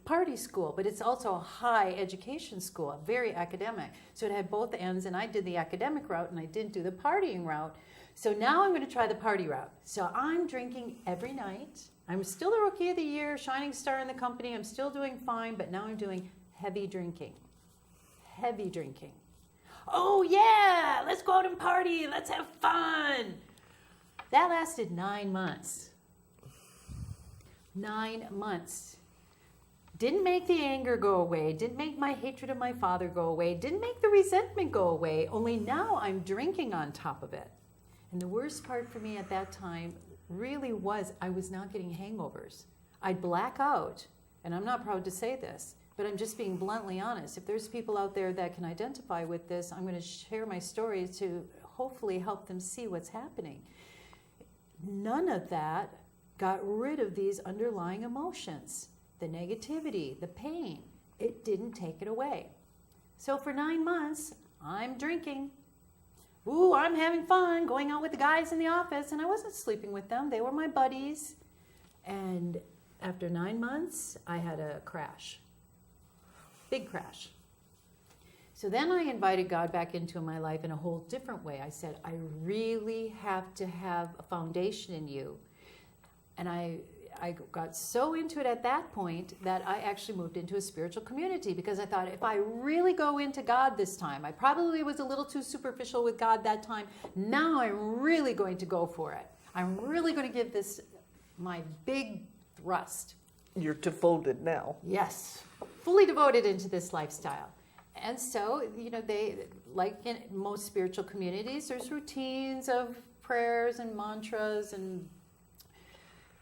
party school, but it's also a high education school, very academic. So it had both ends, and I did the academic route, and I didn't do the partying route. So now I'm going to try the party route. So I'm drinking every night. I'm still the Rookie of the Year, shining star in the company. I'm still doing fine, but now I'm doing heavy drinking. Heavy drinking. Oh yeah, let's go out and party. Let's have fun. That lasted 9 months. 9 months. Didn't make the anger go away. Didn't make my hatred of my father go away. Didn't make the resentment go away. Only now I'm drinking on top of it. And the worst part for me at that time really was I was not getting hangovers. I'd black out, and I'm not proud to say this, but I'm just being bluntly honest. If there's people out there that can identify with this, I'm going to share my story to hopefully help them see what's happening. None of that got rid of these underlying emotions, the negativity, the pain. It didn't take it away. So for 9 months, I'm drinking. Ooh, I'm having fun, going out with the guys in the office, and I wasn't sleeping with them. They were my buddies. And after 9 months, I had a crash. Big crash. So then I invited God back into my life in a whole different way. I said, I really have to have a foundation in you. And I got so into it at that point that I actually moved into a spiritual community, because I thought, if I really go into God this time, I probably was a little too superficial with God that time. Now I'm really going to go for it. I'm really going to give this my big thrust. You're devoted now. Yes, fully devoted into this lifestyle. And so, they, like in most spiritual communities, there's routines of prayers and mantras, and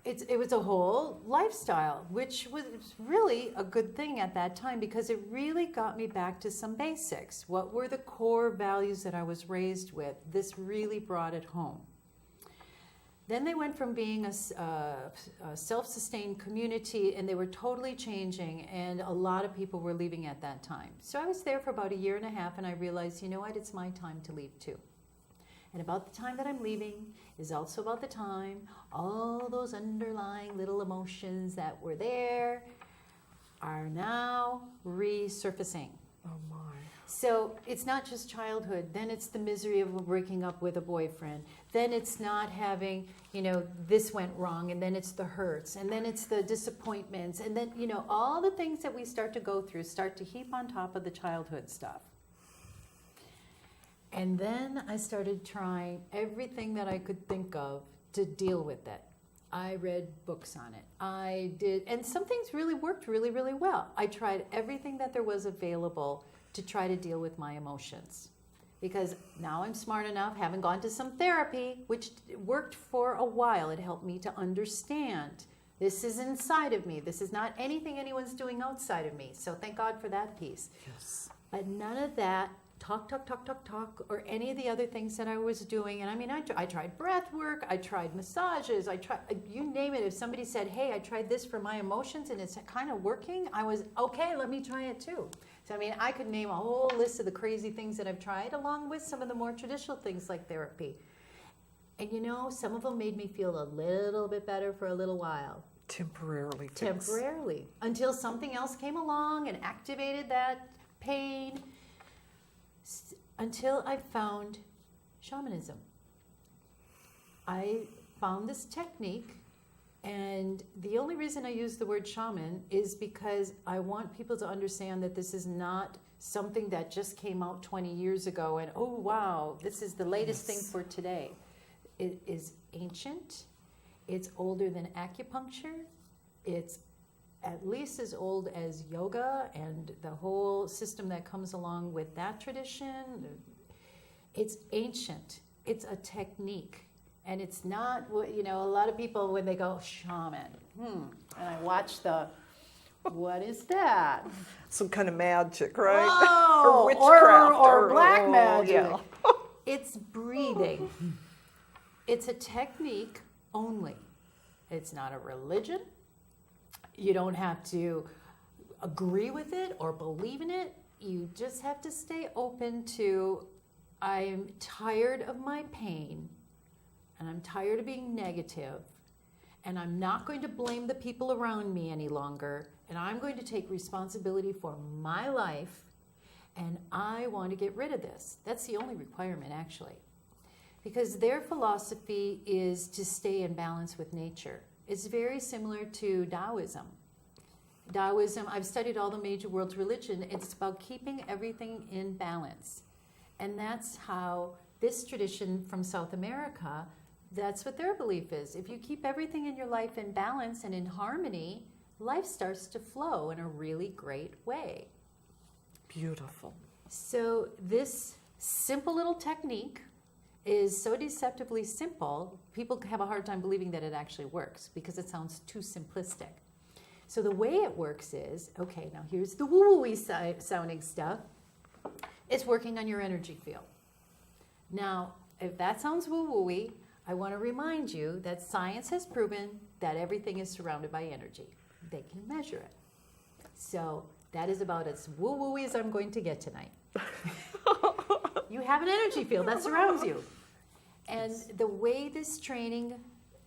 it was a whole lifestyle, which was really a good thing at that time, because it really got me back to some basics. What were the core values that I was raised with? This really brought it home. Then they went from being a self-sustained community, and they were totally changing, and a lot of people were leaving at that time. So I was there for about 1.5 years, and I realized, you know what, it's my time to leave too. And about the time that I'm leaving is also about the time all those underlying little emotions that were there are now resurfacing. Oh my. So it's not just childhood. Then it's the misery of breaking up with a boyfriend. Then it's not having, this went wrong. And then it's the hurts. And then it's the disappointments. And then, all the things that we start to go through start to heap on top of the childhood stuff. And then I started trying everything that I could think of to deal with it. I read books on it. I did, and some things really worked really, really well. I tried everything that there was available to try to deal with my emotions. Because now I'm smart enough, having gone to some therapy, which worked for a while. It helped me to understand this is inside of me. This is not anything anyone's doing outside of me. So thank God for that piece. Yes. But none of that talk, or any of the other things that I was doing. And I mean, I tried breath work, I tried massages, I tried, you name it. If somebody said, hey, I tried this for my emotions and it's kind of working, I was, okay, let me try it too. So I mean, I could name a whole list of the crazy things that I've tried, along with some of the more traditional things like therapy. And some of them made me feel a little bit better for a little while. Temporarily. Temporarily. Until something else came along and activated that pain. Until I found shamanism. I found this technique, and the only reason I use the word shaman is because I want people to understand that this is not something that just came out 20 years ago and, oh wow, this is the latest thing for today. It is ancient. It's older than acupuncture. It's at least as old as yoga and the whole system that comes along with that tradition. It's ancient. It's a technique. And it's not, a lot of people, when they go, shaman, and I watch what is that? Some kind of magic, right? Oh, or witchcraft. Or black magic. Yeah. It's breathing. It's a technique only. It's not a religion. You don't have to agree with it or believe in it. You just have to stay open to, I'm tired of my pain, and I'm tired of being negative, And I'm not going to blame the people around me any longer. And I'm going to take responsibility for my life. And I want to get rid of this. That's the only requirement, actually. Because their philosophy is to stay in balance with nature. It's very similar to Taoism. Taoism, I've studied all the major world's religion. It's about keeping everything in balance. And that's how this tradition from South America, that's what their belief is. If you keep everything in your life in balance and in harmony, life starts to flow in a really great way. Beautiful. So this simple little technique is so deceptively simple, people have a hard time believing that it actually works because it sounds too simplistic. So the way it works is, okay, now here's the woo-woo-y sounding stuff. It's working on your energy field. Now, if that sounds woo-woo-y, I want to remind you that science has proven that everything is surrounded by energy. They can measure it. So that is about as woo-woo-y as I'm going to get tonight. You have an energy field that surrounds you. And the way this training,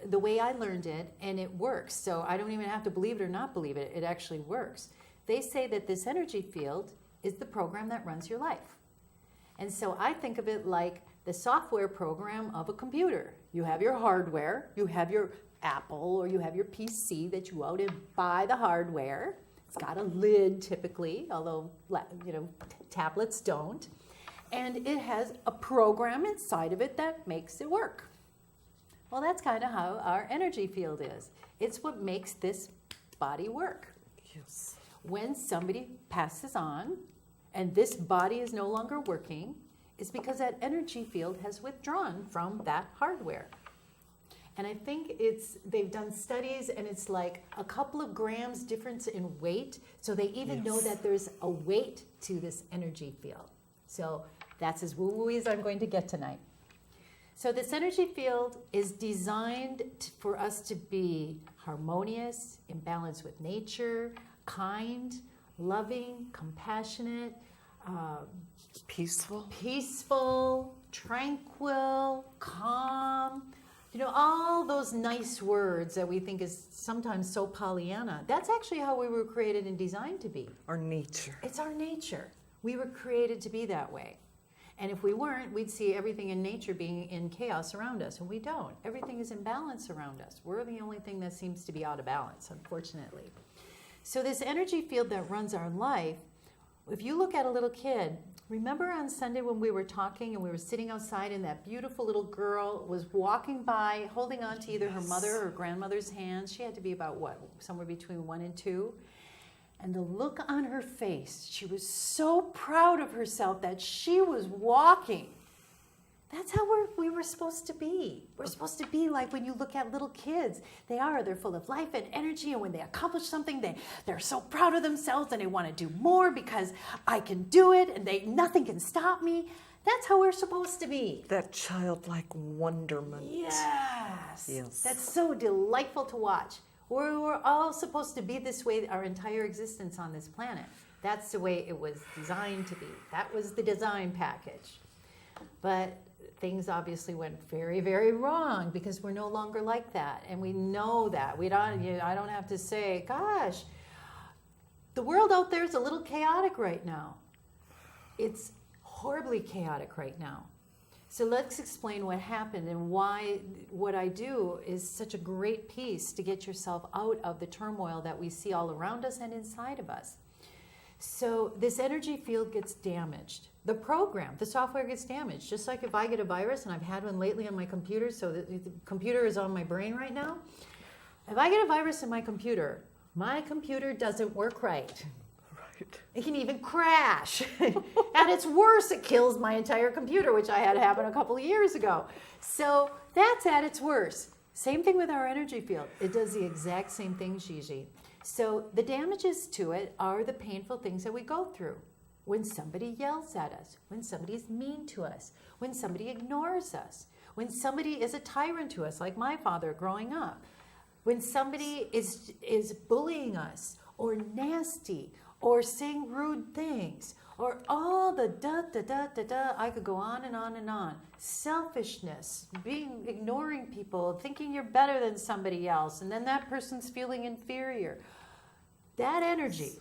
the way I learned it, and it works, so I don't even have to believe it or not believe it, it actually works. They say that this energy field is the program that runs your life. And so I think of it like the software program of a computer. You have your hardware, you have your Apple or you have your PC that you go out and buy the hardware. It's got a lid typically, although tablets don't. And it has a program inside of it that makes it work. Well, that's kind of how our energy field is. It's what makes this body work. Yes. When somebody passes on and this body is no longer working, it's because that energy field has withdrawn from that hardware. And I think they've done studies and it's like a couple of grams difference in weight. So they even know that there's a weight to this energy field. So that's as woo-woo as I'm going to get tonight. So this energy field is designed for us to be harmonious, in balance with nature, kind, loving, compassionate, peaceful, tranquil, calm. All those nice words that we think is sometimes so Pollyanna. That's actually how we were created and designed to be. Our nature. It's our nature. We were created to be that way. And if we weren't, we'd see everything in nature being in chaos around us, and we don't. Everything is in balance around us. We're the only thing that seems to be out of balance, unfortunately. So this energy field that runs our life, if you look at a little kid, remember on Sunday when we were talking and we were sitting outside and that beautiful little girl was walking by, holding on to either her mother or grandmother's hands. She had to be about, somewhere between 1 and 2. And the look on her face, she was so proud of herself that she was walking. That's how we were supposed to be. We're supposed to be like when you look at little kids. They're full of life and energy, and when they accomplish something, they're so proud of themselves and they want to do more because I can do it and nothing can stop me. That's how we're supposed to be. That childlike wonderment. Yes. Yes. That's so delightful to watch. We're all supposed to be this way our entire existence on this planet. That's the way it was designed to be. That was the design package. But things obviously went very, very wrong because we're no longer like that. And we know that. I don't have to say, gosh, the world out there is a little chaotic right now. It's horribly chaotic right now. So let's explain what happened and why what I do is such a great piece to get yourself out of the turmoil that we see all around us and inside of us. So this energy field gets damaged. The software gets damaged. Just like if I get a virus, and I've had one lately on my computer, so the computer is on my brain right now. If I get a virus in my computer doesn't work right. It can even crash. At its worst, it kills my entire computer, which I had happen a couple of years ago. So that's at its worst. Same thing with our energy field. It does the exact same thing, Gigi. So the damages to it are the painful things that we go through. When somebody yells at us, when somebody's mean to us, when somebody ignores us, when somebody is a tyrant to us, like my father growing up, when somebody is bullying us, or nasty or saying rude things or all the da da da da da. I could go on and on and on. Selfishness, ignoring people, thinking you're better than somebody else, and then that person's feeling inferior. That energy